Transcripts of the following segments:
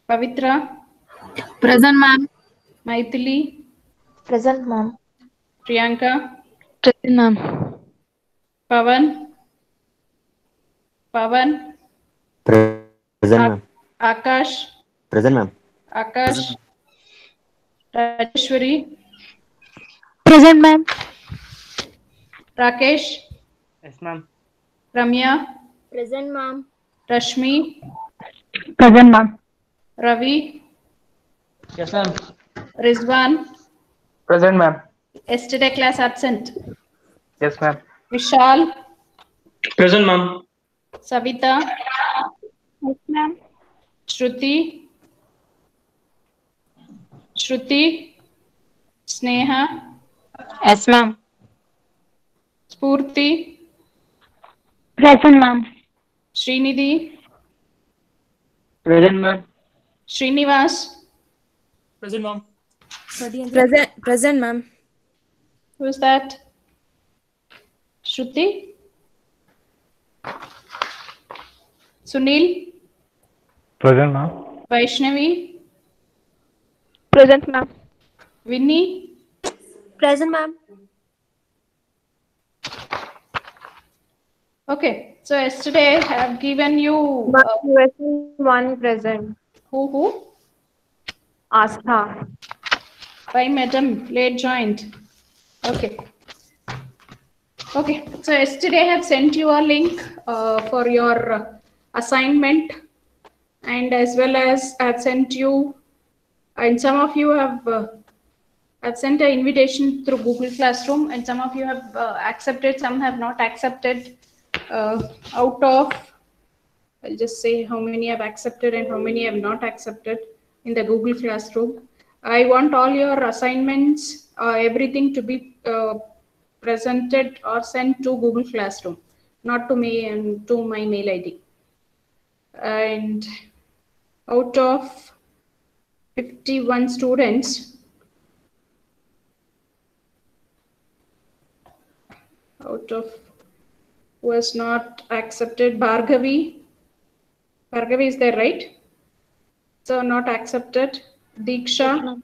Pavitra, Present, ma'am. Maithili, Present, ma'am. Priyanka, Present, ma'am. Pavan, Present, ma'am. Akash, Present, ma'am. Akash, Rajeshwari, Present, ma'am. Rakesh, Yes, ma'am. Ramya, Present, ma'am. Rashmi, Present, ma'am. Ravi, Yes, ma'am. Rizwan. Present, ma'am. Yesterday class absent. Yes, ma'am. Vishal, Present, ma'am. Savita, Yes, ma'am. Shruti, Sneha, Yes, ma'am. Spurti, Present, ma'am. Srinidhi, Present, ma'am. Srinivas. Present, ma'am. Present, ma'am. Who's that? Shruti? Sunil? Present, ma'am. Vaishnavi? Present, ma'am. Vinny? Present, ma'am. Okay, so yesterday I have given you One present. who? Astha. Why madam late joined? Okay. Okay, so yesterday I have sent you a link for your assignment, and as well as I have sent you, and some of you have I've sent an invitation through Google Classroom, and some of you have accepted, some have not accepted. Out of, I'll just say how many have accepted and how many have not accepted in the Google Classroom. I want all your assignments, everything to be presented or sent to Google Classroom, not to me and to my mail ID. And out of 51 students, out of was not accepted, Bhargavi is there, right? So not accepted. Diksha,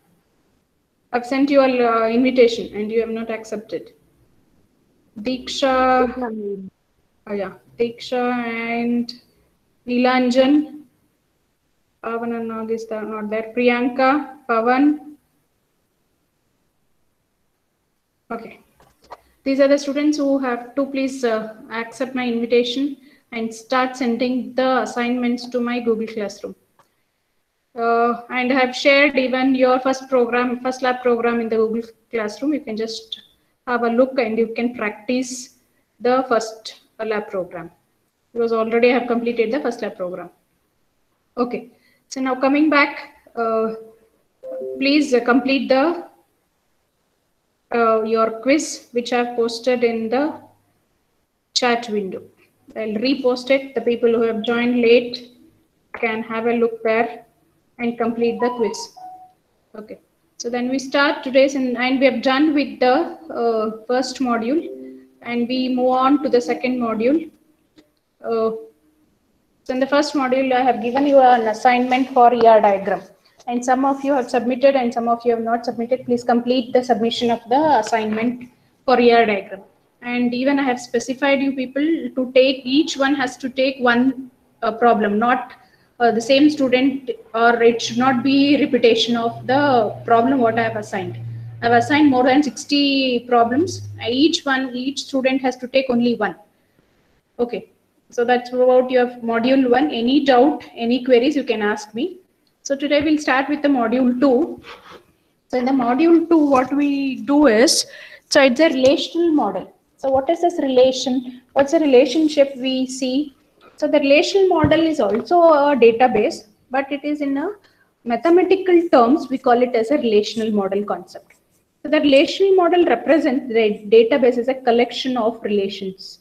I've sent you an invitation and you have not accepted. Diksha, oh yeah, Diksha and Nilanjan, Pavan and Nag is not there. Priyanka, Pavan. Okay. These are the students who have to please accept my invitation and start sending the assignments to my Google Classroom. And I have shared even your first lab program in the Google Classroom. You can just have a look and you can practice the first lab program, because already I have completed the first lab program. Okay, so now coming back, please complete the your quiz which I have posted in the chat window. I'll repost it. The people who have joined late can have a look there and complete the quiz. Okay, so then we start today's, and we have done with the first module, and we move on to the second module. So in the first module, I have given you an assignment for ER diagram, and some of you have submitted and some of you have not submitted. Please complete the submission of the assignment for ER diagram. And even I have specified you people to take, each one has to take one problem, not the same student, or it should not be repetition of the problem what I have assigned. I have assigned more than 60 problems. Each student has to take only one. Okay, so that's about your module 1. Any doubt, any queries, you can ask me. So today we'll start with the module 2. So in the module 2, what we do is, so it's a relational model. So what is this relation? What's the relationship we see? So the relational model is also a database, but it is in a mathematical terms, we call it as a relational model concept. So the relational model represents the database as a collection of relations.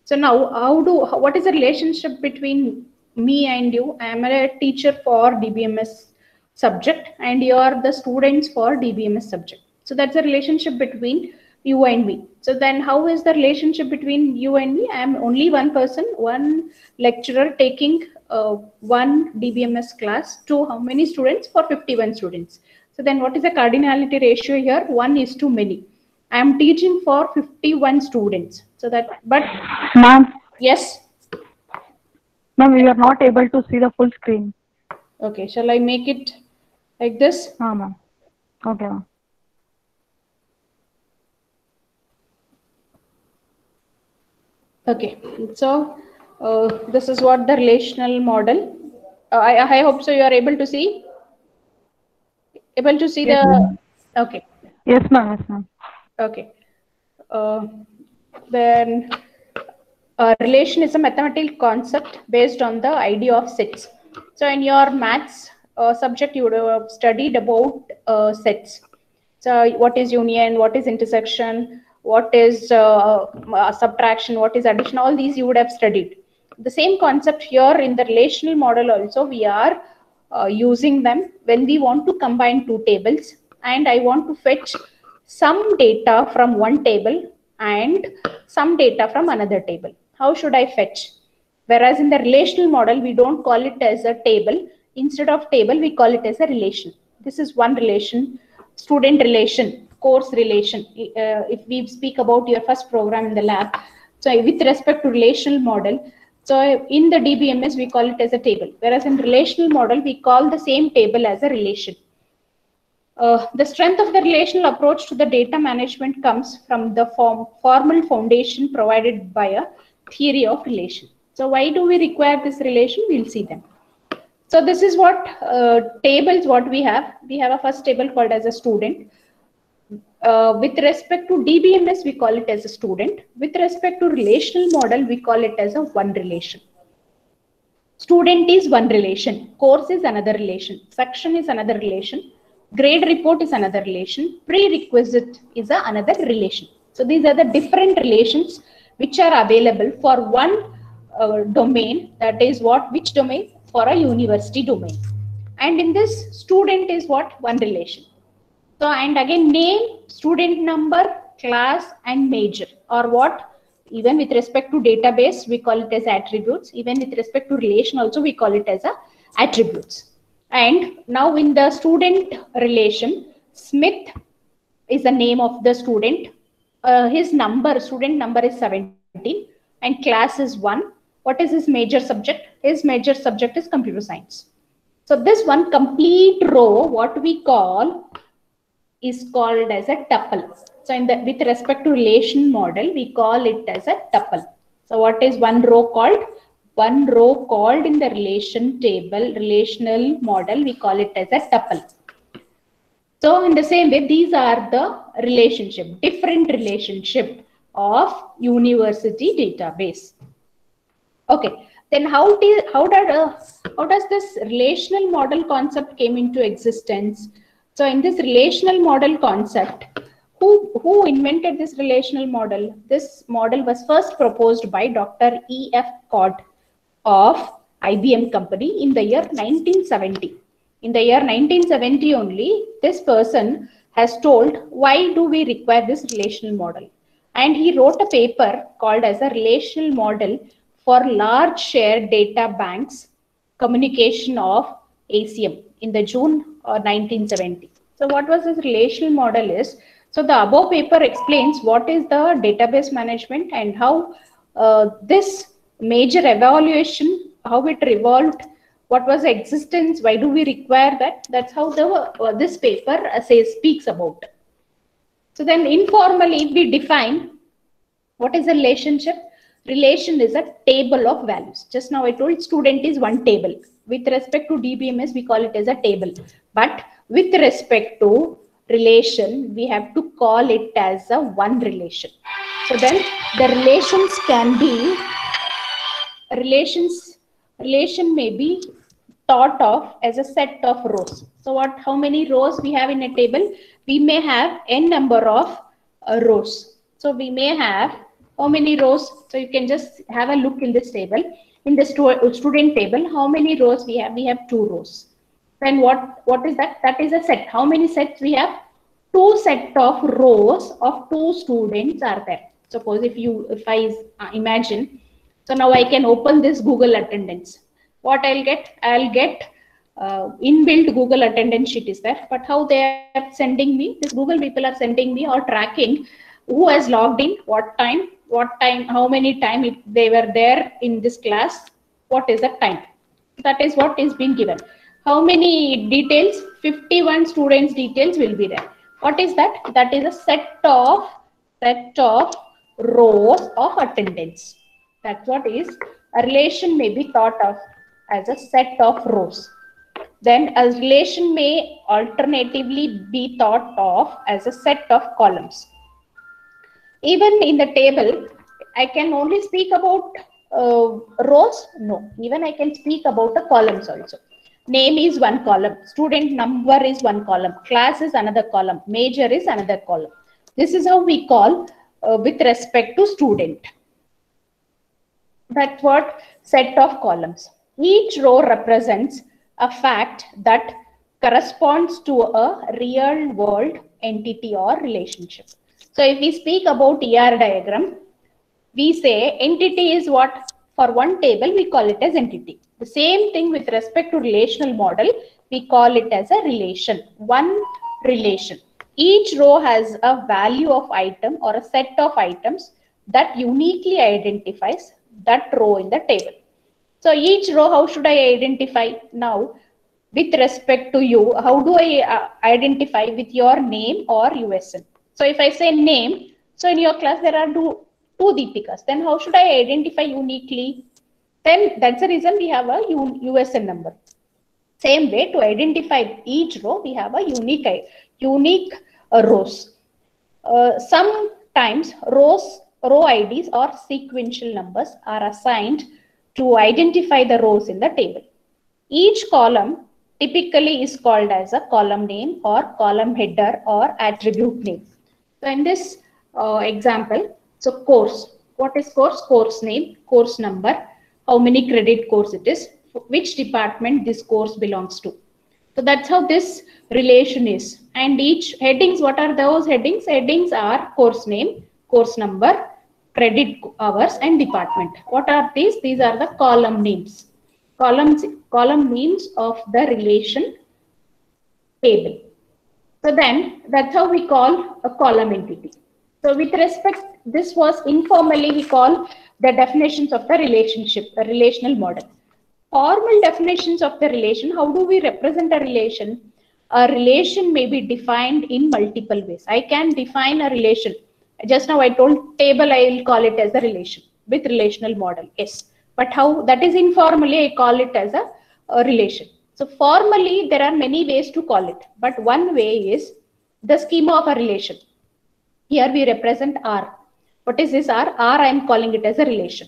So now what is the relationship between me and you? I am a teacher for DBMS subject and you are the students for DBMS subject. So that's a relationship between you and me. So then how is the relationship between you and me? I am only one person, one lecturer taking one DBMS class to how many students? For 51 students. So then what is the cardinality ratio here? 1 is to many. I am teaching for 51 students. So that, but Ma'am, yes. ma'am, we are not able to see the full screen. Okay, shall I make it like this? Ma'am. Okay, ma'am. Okay, so this is what the relational model. I hope so you are able to see. Able to see Yes, the. ma'am. Okay. Yes, ma'am. Yes, ma'am. Okay. Then relation is a mathematical concept based on the idea of sets. So in your maths subject, you would have studied about sets. So what is union, what is intersection, what is subtraction, what is addition, all these you would have studied. The same concept here in the relational model also we are using them when we want to combine two tables and I want to fetch some data from one table and some data from another table. How should I fetch? Whereas in the relational model, we don't call it as a table. Instead of table, we call it as a relation. This is one relation, student relation, course relation. If we speak about your first program in the lab, so with respect to relational model, so in the DBMS, we call it as a table. Whereas in relational model, we call the same table as a relation. The strength of the relational approach to the data management comes from the formal foundation provided by a theory of relation. So why do we require this relation? We'll see them. So this is what tables what we have. We have a first table called as a student. With respect to DBMS, we call it as a student. With respect to relational model, we call it as a one relation. Student is one relation. Course is another relation. Section is another relation. Grade report is another relation. Prerequisite is another relation. So these are the different relations which are available for one domain. That is what? Which domain? For a university domain. And in this, student is what? One relation. So, and again, name, student number, class, and major, or what? Even with respect to database, we call it as attributes. Even with respect to relation also, we call it as attributes. And now in the student relation, Smith is the name of the student. His number, student number is 17 and class is 1. What is his major subject? His major subject is computer science. So this one complete row, what we call, is called as a tuple. So in the, with respect to relation model, we call it as a tuple. So what is one row called? One row called in the relation table, relational model, we call it as a tuple. So in the same way, these are the relationship, different relationship of university database. Okay, then how does this relational model concept came into existence? So in this relational model concept, who invented this relational model? This model was first proposed by Dr. E.F. Codd of IBM company in the year 1970. In the year 1970 only, this person has told, why do we require this relational model? And he wrote a paper called as a relational model for large shared data banks communication of ACM in the June 1970. So what was this relational model is? So the above paper explains what is the database management and how this major evaluation, how it revolved, what was the existence, why do we require that? That's how the this paper speaks about. So then informally, if we define what is a relationship, relation is a table of values. Just now I told student is one table. With respect to DBMS, we call it as a table. But with respect to relation, we have to call it as a one relation. So then the relations can be, relation may be thought of as a set of rows. So how many rows we have in a table? We may have n number of rows. So we may have how many rows? So you can just have a look in this table. In the student table, how many rows we have? We have 2 rows. Then what is that? That is a set. How many sets we have? 2 sets of rows of 2 students are there. Suppose if I imagine, so now I can open this Google attendance. what I'll get inbuilt Google attendance sheet is there, but how they are sending me, this Google people are sending me or tracking who has logged in, what time, how many time they were there in this class, what is the time. That is what is being given. How many details? 51 students details will be there. What is that? That is a set of rows of attendance. That's what is a relation may be thought of as a set of rows. Then a relation may alternatively be thought of as a set of columns. Even in the table, I can only speak about rows? No, even I can speak about the columns also. Name is one column, student number is one column, class is another column, major is another column. This is how we call with respect to student. That's what set of columns. Each row represents a fact that corresponds to a real world entity or relationship. So if we speak about ER diagram, we say entity is what? For one table, we call it as entity. The same thing with respect to relational model, we call it as a relation, one relation. Each row has a value of item or a set of items that uniquely identifies that row in the table. So each row, how should I identify? Now, with respect to you, how do I identify? With your name or USN? So if I say name, so in your class there are two Deepikas, then how should I identify uniquely? Then that's the reason we have a USN number. Same way, to identify each row, we have a unique rows. Sometimes row IDs or sequential numbers are assigned to identify the rows in the table. Each column typically is called as a column name or column header or attribute name. So in this example, so course, what is course? Course name, course number, how many credit course it is, which department this course belongs to. So that's how this relation is. And each headings, what are those headings? Headings are course name, course number, credit hours, and department. What are these? These are the column names. Column names of the relation table. So then that's how we call a column entity. So with respect, this was informally we call the definitions of the relationship, a relational model. Formal definitions of the relation, how do we represent a relation? A relation may be defined in multiple ways. I can define a relation. Just now I told table, I will call it as a relation with relational model. Yes. But how? That is informally, I call it as a relation. So formally, there are many ways to call it. But one way is the schema of a relation. Here we represent R. What is this R? R, I am calling it as a relation.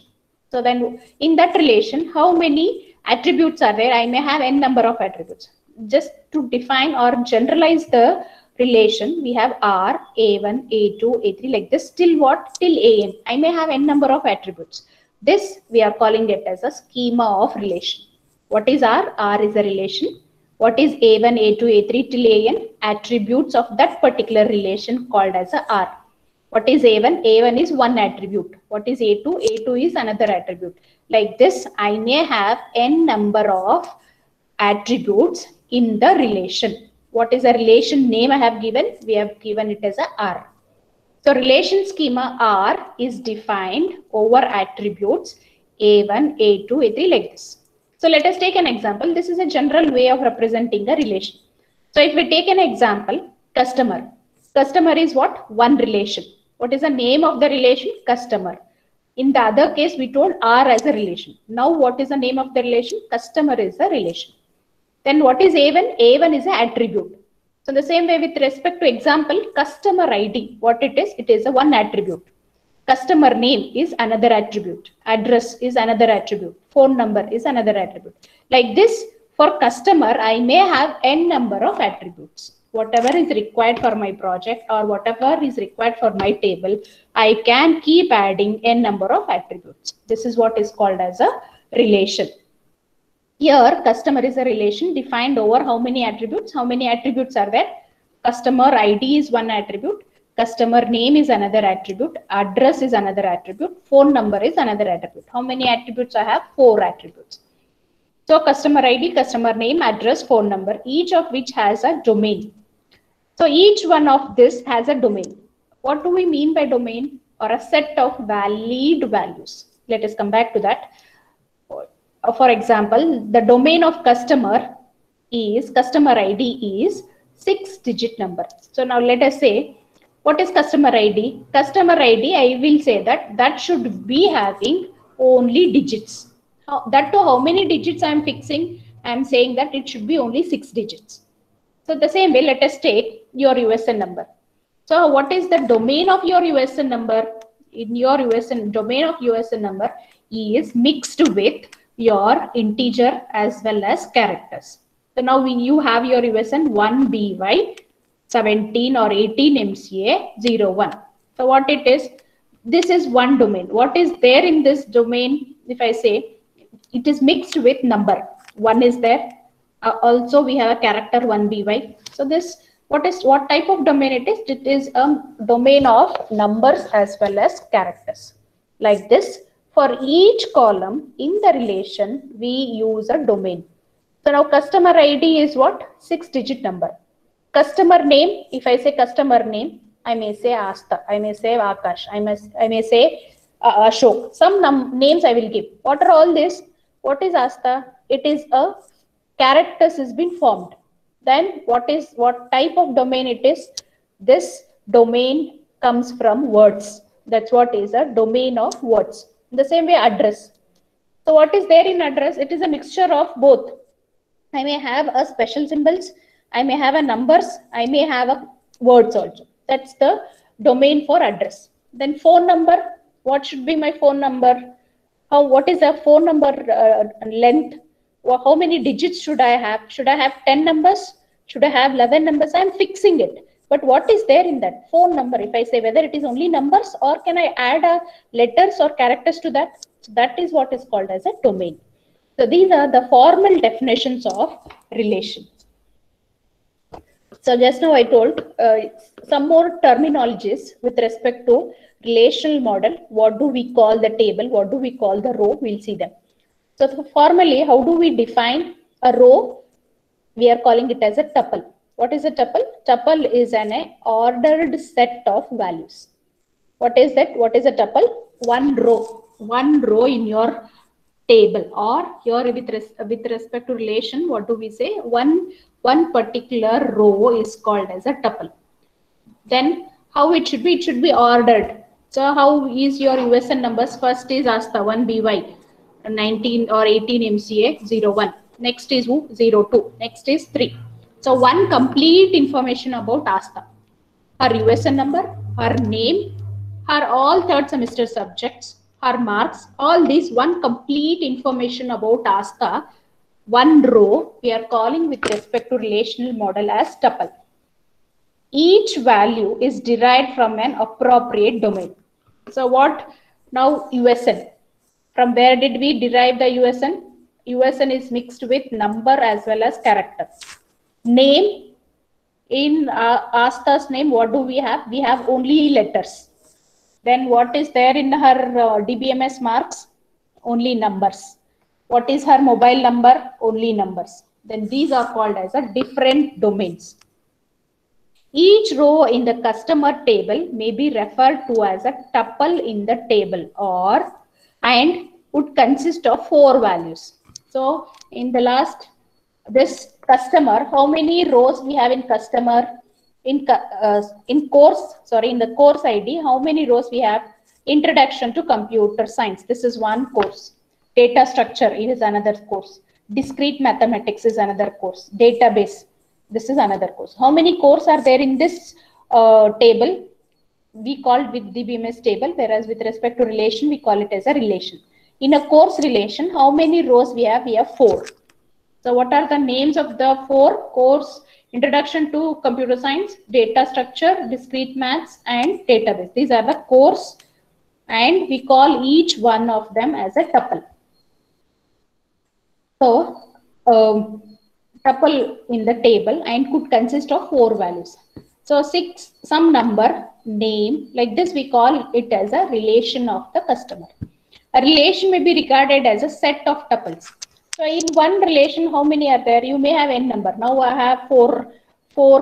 So then in that relation, how many attributes are there? I may have n number of attributes. Just to define or generalize the relation, we have R, A1, A2, A3, like this, till what? Till AN. I may have n number of attributes. This we are calling it as a schema of relation. What is R? R is a relation. What is A1, A2, A3 till AN? Attributes of that particular relation called as a R. What is A1? A1 is one attribute. What is A2? A2 is another attribute. Like this, I may have n number of attributes in the relation. What is a relation name I have given? We have given it as a R. So relation schema R is defined over attributes A1, A2, A3 like this. So let us take an example. This is a general way of representing a relation. So if we take an example, customer. Customer is what? One relation. What is the name of the relation? Customer. In the other case, we told R as a relation. Now what is the name of the relation? Customer is a relation. Then what is A1? A1 is an attribute. So the same way with respect to example, customer ID, what it is a one attribute. Customer name is another attribute. Address is another attribute. Phone number is another attribute. Like this, for customer, I may have n number of attributes. Whatever is required for my project or whatever is required for my table, I can keep adding n number of attributes. This is what is called as a relation. Here, customer is a relation defined over how many attributes? How many attributes are there? Customer ID is one attribute. Customer name is another attribute. Address is another attribute. Phone number is another attribute. How many attributes I have? 4 attributes. So customer ID, customer name, address, phone number, each of which has a domain. So each one of this has a domain. What do we mean by domain? Or a set of valid values. Let us come back to that. For example, the domain of customer ID is 6-digit number. So now let us say, what is customer ID? Customer ID, I will say that should be having only digits. That to how many digits I am fixing? I am saying that it should be only 6 digits. So the same way, let us take your USN number. So what is the domain of your USN number? In your domain of USN number is mixed with your integer as well as characters. So now when you have your USN 1BY 17 or 18 MCA 01. So what it is? This is one domain. What is there in this domain? If I say it is mixed with number, 1 is there. Also we have a character 1BY. So this, what type of domain it is? It is a domain of numbers as well as characters. Like this, for each column in the relation, we use a domain. So now customer ID is what? 6-digit number. Customer name, if I say customer name, I may say Asta, I may say Akash, I may say Ashok. Some names I will give. What are all this? What is Asta? It is a characters has been formed. Then what type of domain it is? This domain comes from words. That's what is a domain of words. In the same way, address. So what is there in address? It is a mixture of both. I may have a special symbols, I may have a numbers, I may have a words also. That's the domain for address. Then phone number. What should be my phone number? What is a phone number length? How many digits should I have? Should I have 10 numbers? Should I have 11 numbers? I am fixing it. But what is there in that phone number? If I say whether it is only numbers or can I add letters or characters to that? So that is what is called as a domain. So these are the formal definitions of relation. So just now I told some more terminologies with respect to relational model. What do we call the table? What do we call the row? We'll see them. So formally, how do we define a row? We are calling it as a tuple. What is a tuple? Tuple is an ordered set of values. What is that? What is a tuple? One row in your table, or here with respect to relation, what do we say? One particular row is called as a tuple. Then how it should be? It should be ordered. So how is your USN numbers? First is Asta 1BY 19 or 18 MCA 01. Next is 02. Next is 3. So one complete information about Asta. Her USN number, her name, her all third semester subjects, her marks, all these one complete information about Asta, one row we are calling with respect to relational model as tuple. Each value is derived from an appropriate domain. So what now USN? From where did we derive the USN? USN is mixed with number as well as character. Name, in Asta's name, what do we have? We have only letters. Then what is there in her DBMS marks? Only numbers. What is her mobile number? Only numbers. Then these are called as a different domains. Each row in the customer table may be referred to as a tuple in the table and would consist of 4 values. So in the last, this customer, how many rows we have in customer? In the course ID, how many rows we have? Introduction to computer science. This is one course. Data structure is another course. Discrete mathematics is another course. Database. This is another course. How many courses are there in this table? We call it with DBMS table, whereas with respect to relation, we call it as a relation. In a course relation, how many rows we have? We have 4. So what are the names of the 4 course? Introduction to computer science, data structure, discrete maths, and database. These are the course, and we call each one of them as a tuple. So tuple in the table and could consist of 4 values. So some number, name, like this we call it as a relation of the customer. A relation may be regarded as a set of tuples. So in one relation, how many are there? You may have n number. Now I have four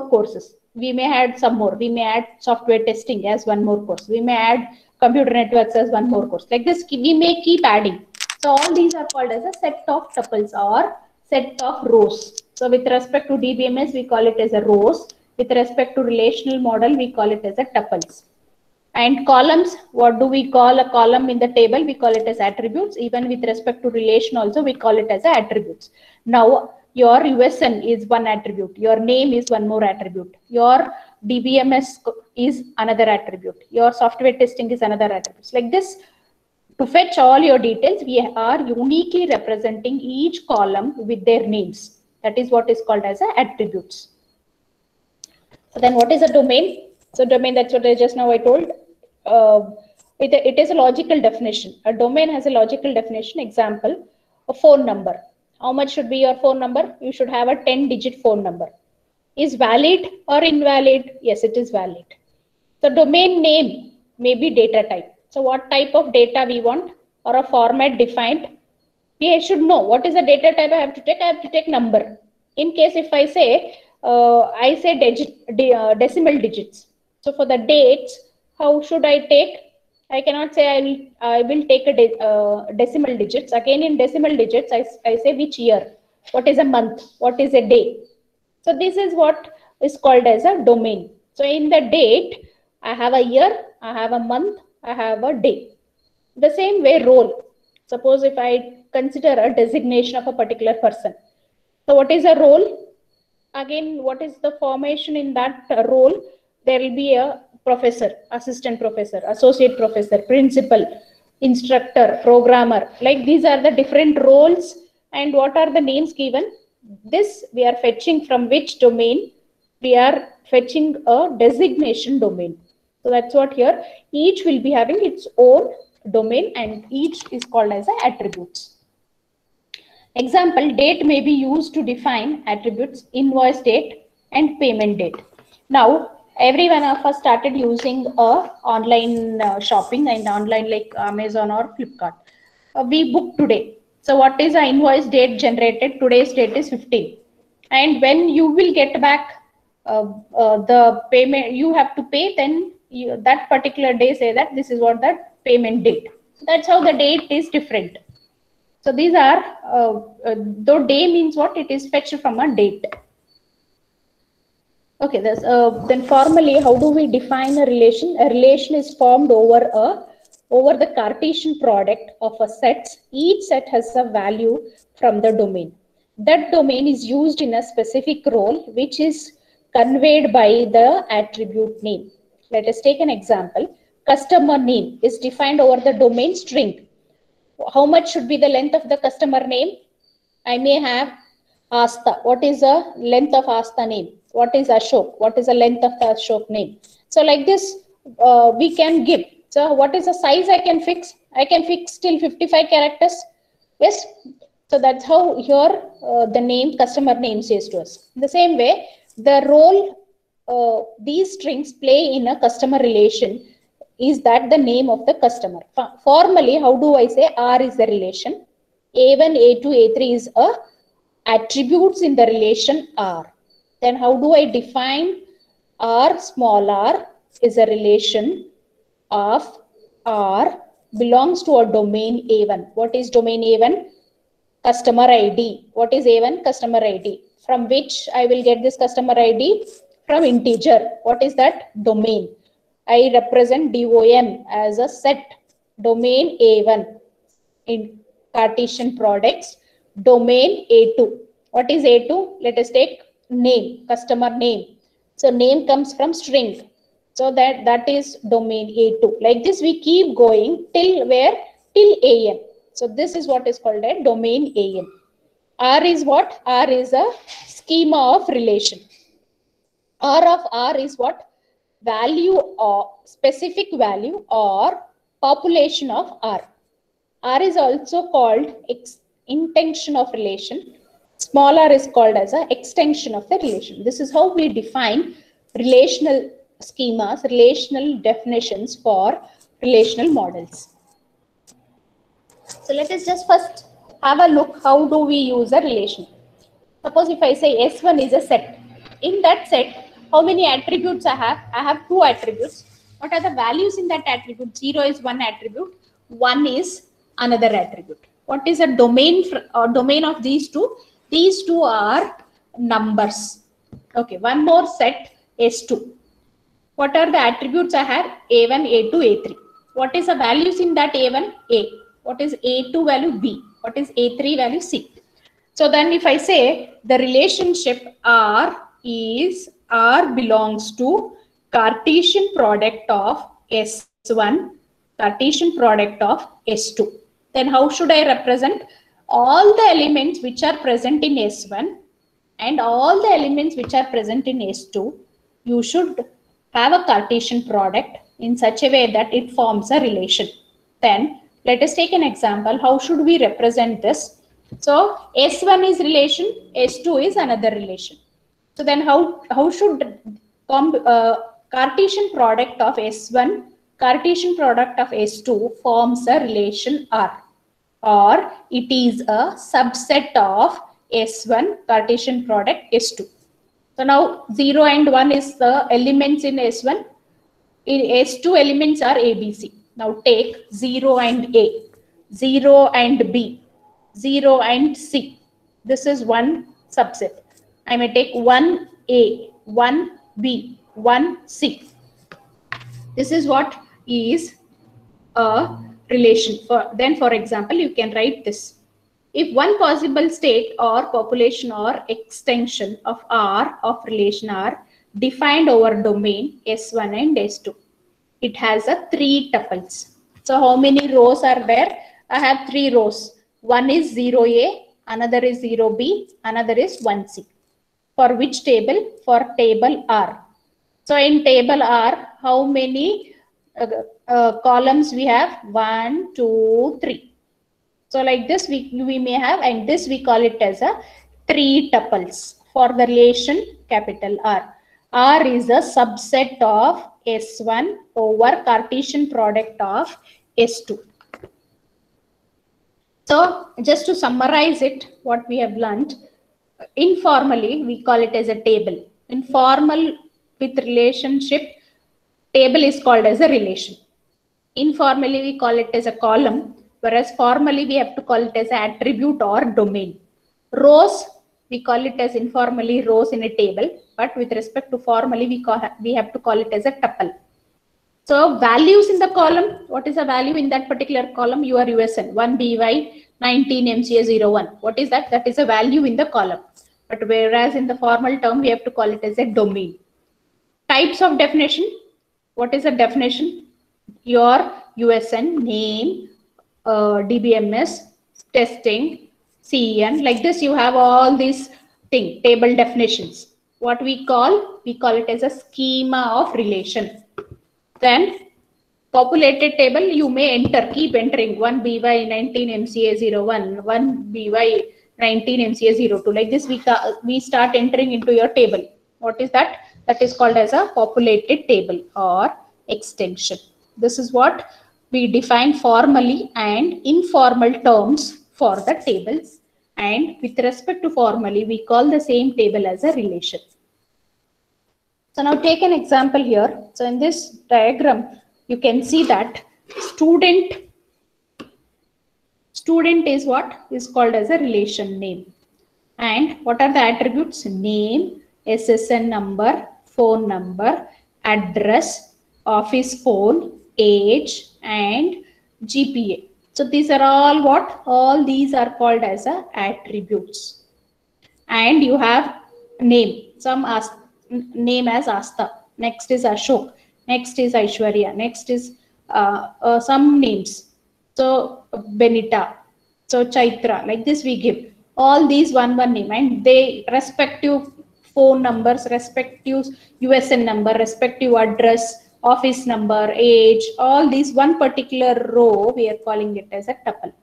courses. We may add some more. We may add software testing as one more course. We may add computer networks as one more course. Like this, we may keep adding. So all these are called as a set of tuples or set of rows. So with respect to DBMS, we call it as a rows. With respect to relational model, we call it as a tuples. And columns, what do we call a column in the table? We call it as attributes. Even with respect to relation also, we call it as attributes. Now, your USN is one attribute. Your name is one more attribute. Your DBMS is another attribute. Your software testing is another attribute. Like this, to fetch all your details, we are uniquely representing each column with their names. That is what is called as attributes. So then what is a domain? So domain, that's what I just now I told. It is a logical definition. A domain has a logical definition. Example, a phone number. How much should be your phone number? You should have a 10-digit phone number. Is valid or invalid? Yes, it is valid. The domain name may be data type. So what type of data we want or a format defined? We should know what is the data type I have to take. I have to take number. In case if I say decimal digits. So for the dates, how should I take? I cannot say I will take a decimal digits. Again, in decimal digits, I say which year, what is a month, what is a day. So this is what is called as a domain. So in the date, I have a year, I have a month, I have a day. The same way role. Suppose if I consider a designation of a particular person. So what is a role? Again, what is the formation in that role? There will be a professor, assistant professor, associate professor, principal, instructor, programmer. Like these are the different roles. And what are the names given? This we are fetching from which domain? We are fetching a designation domain. So that's what here. Each will be having its own domain and each is called as attributes. Example, date may be used to define attributes, invoice date and payment date. Now, every one of us started using online shopping and online like Amazon or Flipkart. We book today. So what is the invoice date generated? Today's date is 15. And when you will get back the payment, you have to pay, then that particular day say that this is what the payment date. That's how the date is different. So these are, though day means what? It is fetched from a date. Okay, then formally, how do we define a relation? A relation is formed over the Cartesian product of a sets. Each set has a value from the domain. That domain is used in a specific role, which is conveyed by the attribute name. Let us take an example. Customer name is defined over the domain string. How much should be the length of the customer name? I may have Asta. What is the length of Asta name? What is Ashok? What is the length of the Ashok name? So like this, we can give. So what is the size I can fix? I can fix till 55 characters. Yes. So that's how here the name, customer name says to us. In the same way, the role these strings play in a customer relation is that the name of the customer. Formally, how do I say R is the relation? A1, A2, A3 is a attributes in the relation R. Then how do I define R? Small r is a relation of R belongs to a domain A1. What is domain A1? Customer ID. What is A1? Customer ID. From which I will get this customer ID? From integer. What is that? Domain. I represent DOM as a set. Domain A1 in Cartesian products. Domain A2. What is A2? Let us take name, customer name. So name comes from string. So that is domain A2. Like this we keep going till where? Till AN. So this is what is called a domain AN. R is what? R is a schema of relation. R of R is what? Value or specific value or population of R. R is also called intension of relation. Small r is called as an extension of the relation. This is how we define relational schemas, relational definitions for relational models. So let us just first have a look how do we use a relation. Suppose if I say S1 is a set. In that set, how many attributes I have? I have 2 attributes. What are the values in that attribute? 0 is one attribute, 1 is another attribute. What is a domain or domain of these two? These two are numbers. Okay, one more set, S2. What are the attributes I have? A1, A2, A3. What is the values in that A1? A. What is A2 value? B. What is A3 value? C. So then if I say the relationship R belongs to Cartesian product of S1, Cartesian product of S2. Then how should I represent all the elements which are present in S1 and all the elements which are present in S2? You should have a Cartesian product in such a way that it forms a relation. Then let us take an example. How should we represent this? So S1 is relation, S2 is another relation. So then how should Cartesian product of S1, Cartesian product of S2 forms a relation R, or it is a subset of S1 Cartesian product S2. So now 0 and 1 is the elements in S1. In S2 elements are A, B, C. Now take 0 and A, 0 and B, 0 and C. This is one subset. I may take 1A, 1B, 1C. This is what is a relation. For example, you can write this. If one possible state or population or extension of R of relation R defined over domain S1 and S2, it has a 3 tuples. So how many rows are there? I have 3 rows. One is 0A, another is 0B, another is 1C. For which table? For table R. So in table R, how many columns we have? 1, 2, 3. So like this we may have, and this we call it as a 3 tuples for the relation capital R. R is a subset of S1 over Cartesian product of S2. So just to summarize it, what we have learned, informally we call it as a table. Informal with relationship, table is called as a relation. Informally we call it as a column, whereas formally we have to call it as an attribute or domain. Rows, we call it as informally rows in a table, but with respect to formally we have to call it as a tuple. So values in the column, what is the value in that particular column? Your USN 1 BY 19 MCA 01. What is that? That is a value in the column. But whereas in the formal term we have to call it as a domain. Types of definition. What is a definition? Your USN, name, DBMS, testing, CEN. Like this you have all these table definitions. What we call it as a schema of relation. Then populated table you may enter, keep entering 1 BY 19 MCA 01, 1 BY 19 MCA 02. Like this we start entering into your table. What is that? That is called as a populated table or extension. This is what we define formally and informal terms for the tables. And with respect to formally, we call the same table as a relation. So now take an example here. So in this diagram, you can see that student is what is called as a relation name. And what are the attributes? Name, SSN number, phone number, address, office phone, age, and GPA. So these are all what? All these are called as a attributes. And you have name. Some name as Asta. Next is Ashok. Next is Aishwarya. Next is some names. So Benita. So Chaitra. Like this we give. All these one name. And they respective phone numbers, respective USN number, respective address, office number, age, all these one particular row, we are calling it as a tuple.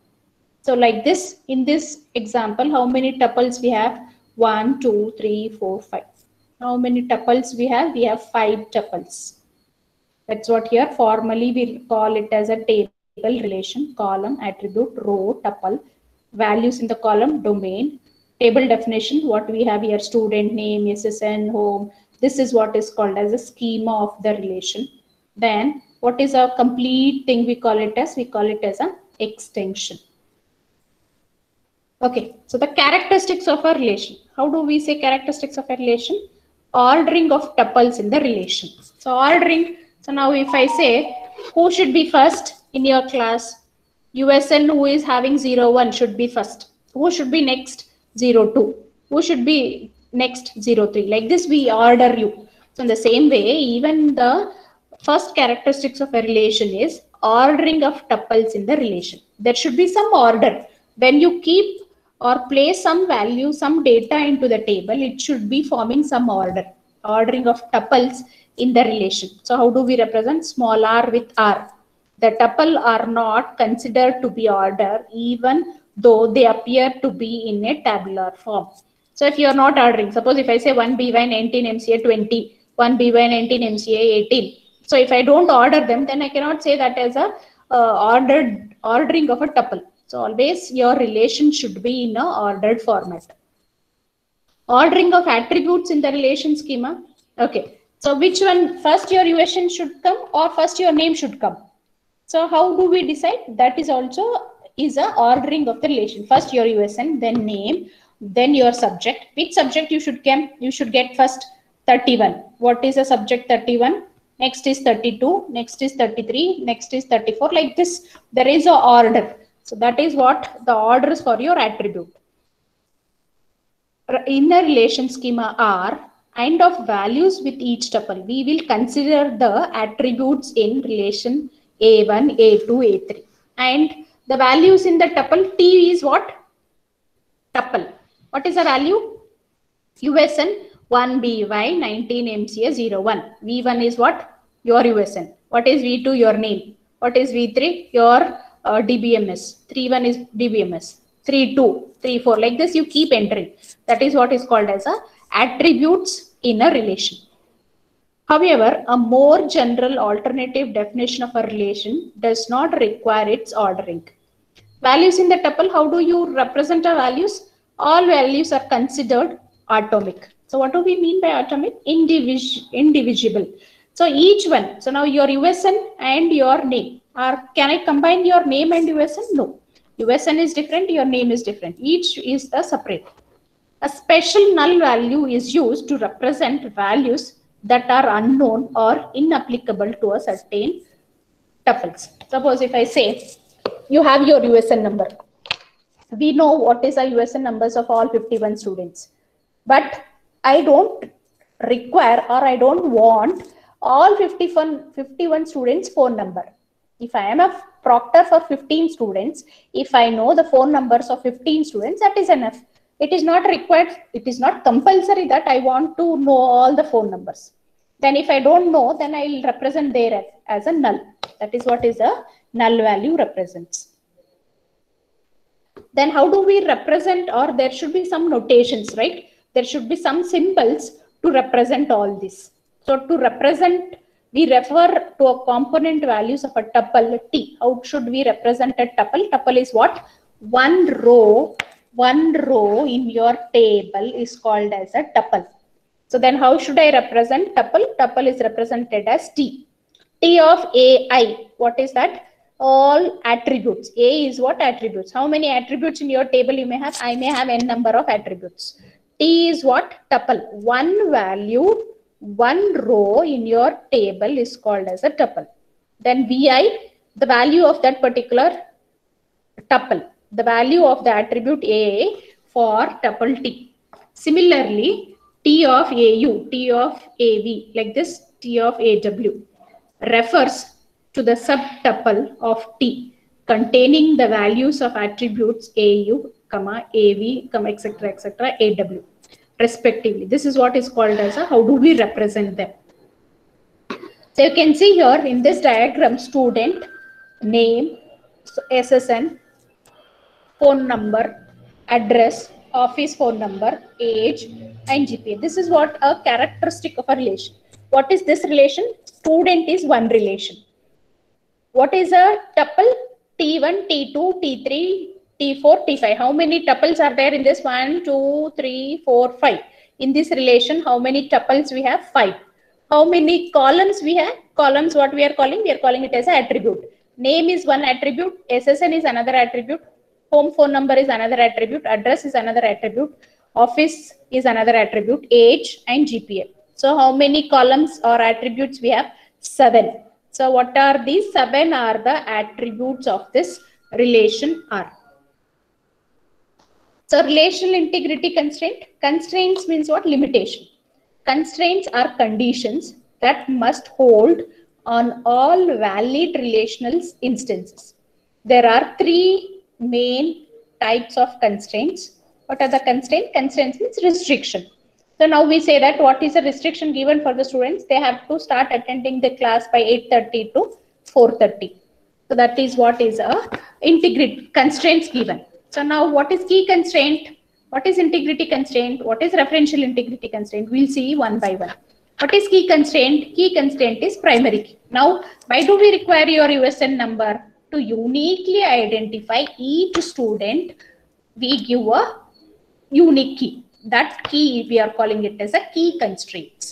So like this, in this example, how many tuples we have? 1, 2, 3, 4, 5. How many tuples we have? We have 5 tuples. That's what here formally we call it as a table relation, column, attribute, row, tuple. values in the column domain. Table definition, what we have here, student name, SSN, home. This is what is called as a schema of the relation. Then what is a complete thing we call it as? We call it as an extension. Okay, so the characteristics of a relation. How do we say characteristics of a relation? Ordering of tuples in the relation. So ordering, so now if I say who should be first in your class, USN who is having 01 should be first. Who should be next? 02. Who should be next? 03. Like this we order you. So in the same way, even the first characteristics of a relation is ordering of tuples in the relation. There should be some order. When you keep or place some value, some data into the table, it should be forming some order. Ordering of tuples in the relation. So how do we represent? Small r with r. The tuple are not considered to be order even though they appear to be in a tabular form. So if you are not ordering, suppose if I say 1 BY 19 MCA 20, 1 BY 19 MCA 18. So if I don't order them, then I cannot say that as a ordering of a tuple. So always your relation should be in a ordered format. Ordering of attributes in the relation schema. Okay. So which one, first your USN should come or first your name should come? So how do we decide? That is also is a ordering of the relation. First your USN, then name, then your subject. Which subject you should get? You should get first 31. What is a subject 31? Next is 32. Next is 33. Next is 34. Like this, there is a order. So that is what the orders for your attribute. In the relation schema R, and of values with each tuple, we will consider the attributes in relation A1, A2, A3. And the values in the tuple T is what? Tuple. What is the value? USN 1 BY 19 MCA 01. V1 is what? Your USN. What is V2? Your name. What is V3? Your DBMS. 3.1 is DBMS. 3.2, 3.4. Like this you keep entering. That is what is called as a attributes in a relation. However, a more general alternative definition of a relation does not require its ordering. Values in the tuple, how do you represent the values? All values are considered atomic. So what do we mean by atomic? Indivisible. So each one, so now your USN and your name, can I combine your name and USN? No. USN is different, your name is different. Each is a separate. A special null value is used to represent values that are unknown or inapplicable to a certain tuples. Suppose if I say you have your USN number. We know what is the USN numbers of all 51 students. But I don't require or I don't want all 51 students' phone number. If I am a proctor for 15 students, if I know the phone numbers of 15 students, that is enough. It is not required, it is not compulsory that I want to know all the phone numbers. Then if I don't know, then I will represent there as a null. That is what is a null value represents. Then how do we represent, or there should be some notations, right? There should be some symbols to represent all this. So to represent, we refer to a component values of a tuple T. How should we represent a tuple? Tuple is what? One row in your table is called as a tuple. So then how should I represent tuple? Tuple is represented as T. T of AI. What is that? All attributes. A is what? Attributes. How many attributes in your table you may have? I may have n number of attributes. T is what? Tuple. One value, one row in your table is called as a tuple. Then VI, the value of that particular tuple. The value of the attribute A for tuple T. Similarly, T of AU, T of AV, like this, T of AW, refers to the subtuple of T containing the values of attributes AU, AV, etc., AW, respectively. This is what is called as a, how do we represent them? So you can see here in this diagram, student, name, SSN, phone number, address, office phone number, age, and GPA. This is what a characteristic of a relation. What is this relation? Student is one relation. What is a tuple? T1, T2, T3, T4, T5. How many tuples are there in this? 1, 2, 3, 4, 5. In this relation, how many tuples we have? 5. How many columns we have? Columns, what we are calling? We are calling it as an attribute. Name is one attribute. SSN is another attribute. Home phone number is another attribute. Address is another attribute. Office is another attribute. Age and GPA. So how many columns or attributes we have? 7. So what are these? 7 are the attributes of this relation R. So relational integrity constraint. Constraints means what? Limitation. Constraints are conditions that must hold on all valid relational instances. There are 3 main types of constraints. What are the constraints? Constraints means restriction. So now we say that what is a restriction given for the students? They have to start attending the class by 8:30 to 4:30. So that is what is a integrity constraints given. So now what is key constraint? What is integrity constraint? What is referential integrity constraint? We'll see one by one. What is key constraint? Key constraint is primary key. Now, why do we require your USN number? To uniquely identify each student, we give a unique key. That key, we are calling it as a key constraints.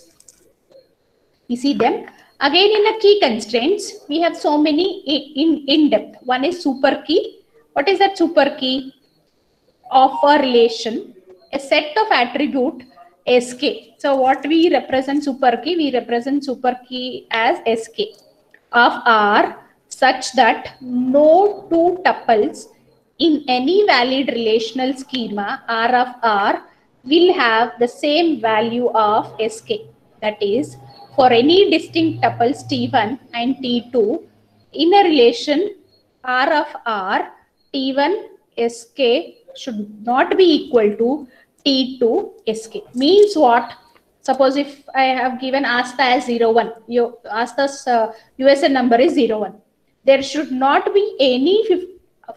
You see them. Again, in a key constraints, we have so many in depth. One is super key. What is that super key? Of a relation, a set of attribute SK. So what we represent super key? We represent super key as SK of R such that no 2 tuples in any valid relational schema R of R will have the same value of SK. That is, for any distinct tuples T1 and T2 in a relation R of R, T1 SK should not be equal to T2 SK. Means what? Suppose if I have given Asta as 01, Asta's USN number is 01. There should not be any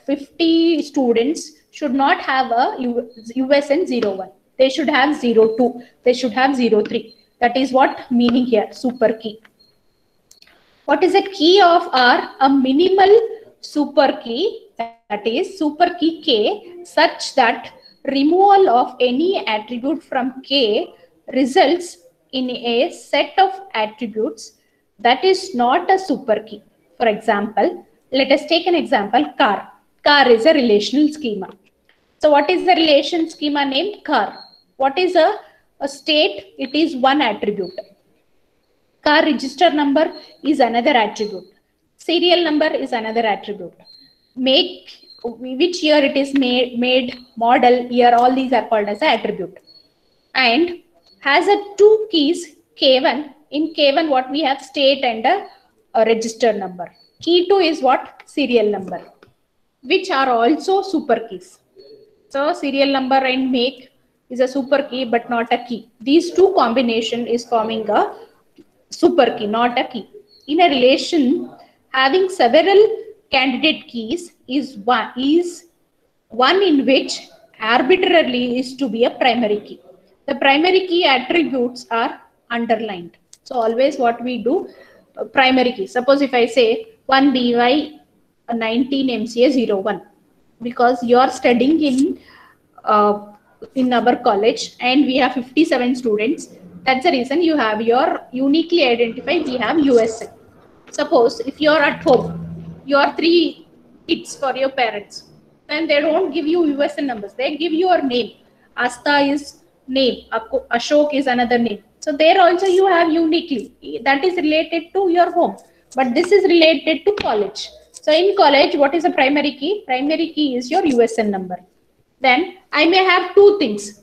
50 students should not have a USN 01. They should have 02. They should have 03. That is what meaning here, super key. What is a key of R? A minimal super key, that is super key K, such that removal of any attribute from K results in a set of attributes that is not a super key. For example, let us take an example, car. Car is a relational schema. So what is the relation schema named car? What is a state? It is one attribute. Car register number is another attribute. Serial number is another attribute. Make, which year it is made, model, year, all these are called as an attribute. And has a 2 keys, K1. In K1, what we have? State and a register number. Key 2 is what? Serial number, which are also super keys. So serial number and make is a super key but not a key. These 2 combination is forming a super key, not a key. In a relation, having several candidate keys is one in which arbitrarily is to be a primary key. The primary key attributes are underlined. So always what we do, primary key. Suppose if I say 1 BY 19 MCA 01, because you are studying in our college and we have 57 students. That's the reason you have your uniquely identified, we have USN. Suppose if you are at home, you are 3 kids for your parents, then they don't give you USN numbers. They give your name. Asta is name. Ashok is another name. So there also you have uniquely. That is related to your home. But this is related to college. So in college, what is a primary key? Primary key is your USN number. Then I may have 2 things.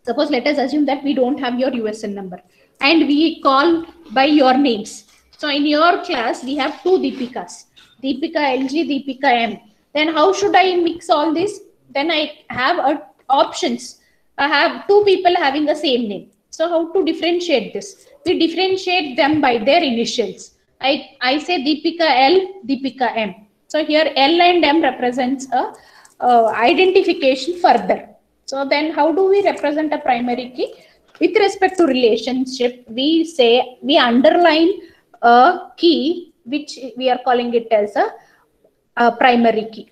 Suppose let us assume that we don't have your USN number and we call by your names. So in your class, we have 2 Deepikas. Deepika LG, Deepika M. Then how should I mix all this? Then I have options. I have 2 people having the same name. So how to differentiate this? We differentiate them by their initials. I say Deepika L, Deepika M. So here L and M represents a identification further. So then how do we represent a primary key? With respect to relationship, we say we underline a key which we are calling it as a primary key.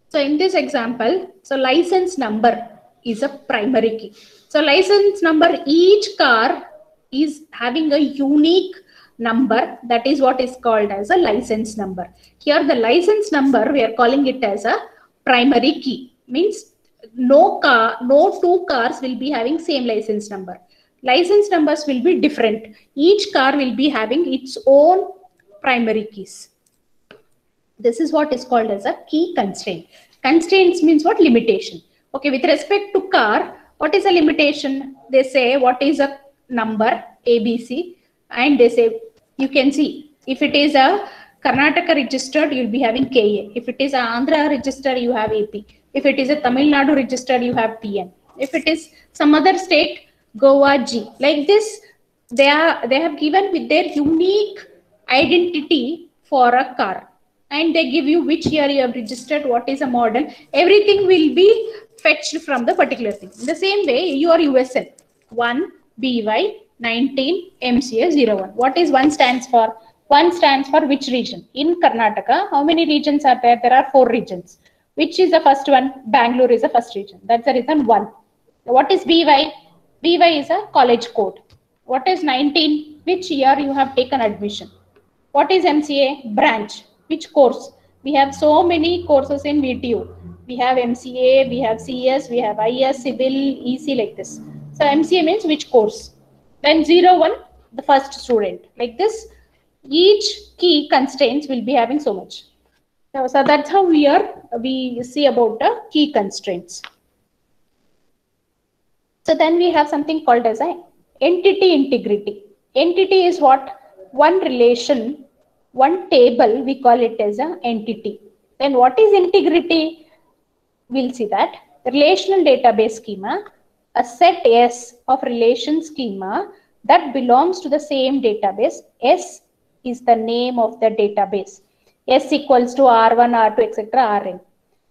So in this example, so license number is a primary key. So license number, each car is having a unique number. That is what is called as a license number. Here the license number, we are calling it as a primary key. Means no two cars will be having same license number. License numbers will be different. Each car will be having its own primary keys. This is what is called as a key constraint. Constraints means what? Limitation. Okay, with respect to car, what is a limitation? They say what is a number ABC, and they say you can see if it is a Karnataka registered, you'll be having KA. If it is a Andhra registered, you have AP. If it is a Tamil Nadu registered, you have TN. If it is some other state, Goa G. Like this, they have given with their unique identity for a car. And they give you which year you have registered, what is a model, everything will be fetched from the particular thing. In the same way, your USN 1 BY 19 MCA 01. What is 1 stands for? 1 stands for which region? In Karnataka, how many regions are there? There are 4 regions. Which is the first one? Bangalore is the first region. That's the reason 1. What is BY? BY is a college code. What is 19? Which year you have taken admission? What is MCA? Branch. Which course? We have so many courses in VTU. We have MCA, we have CS, we have IS, Civil, EC, like this. So MCA means which course. Then 01, the first student. Like this, each key constraints will be having so much. So that's how we see about the key constraints. So then we have something called as a entity integrity. Entity is what? One relation, one table, we call it as an entity. Then what is integrity? We'll see that. Relational database schema, a set S of relation schema that belongs to the same database. S is the name of the database. S equals to R1, R2, etc. Rn.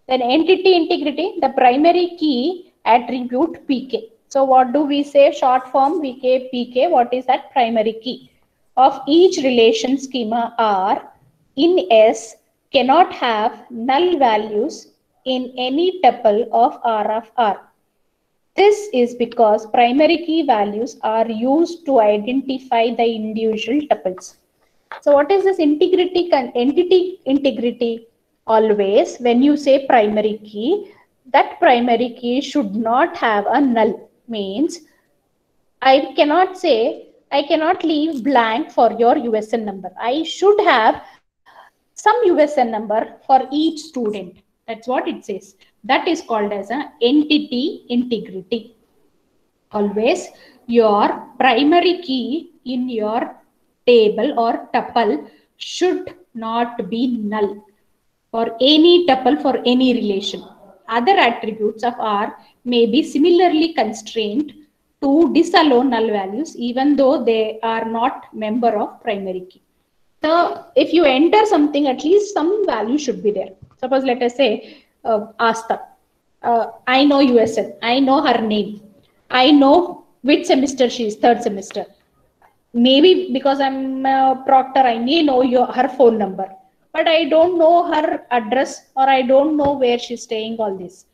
Then entity integrity, the primary key attribute PK. So what do we say? Short form VK, PK. What is that? Primary key of each relation schema R in S cannot have null values in any tuple of R of R. This is because primary key values are used to identify the individual tuples. So what is this integrity? Entity integrity. Always when you say primary key, that primary key should not have a null. Means I cannot say, I cannot leave blank for your USN number. I should have some USN number for each student. That's what it says. That is called as an entity integrity. Always your primary key in your table or tuple should not be null for any tuple, for any relation. Other attributes of R may be similarly constrained to disallow null values even though they are not member of primary key. So if you enter something, at least some value should be there. Suppose let us say Asta. I know USN. I know her name. I know which semester she is, 3rd semester. Maybe because I'm a proctor, I may know her phone number. But I don't know her address or I don't know where she's staying, all this.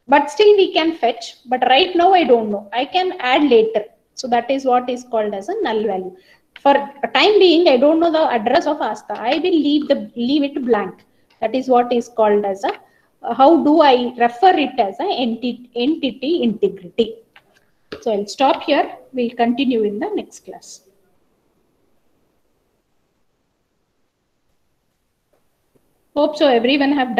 But still we can fetch. But right now I don't know. I can add later. So that is what is called as a null value. For a time being, I don't know the address of Asta. I will leave it blank. That is what is called as a, how do I refer it as an entity integrity. So I'll stop here. We'll continue in the next class. Hope so everyone have done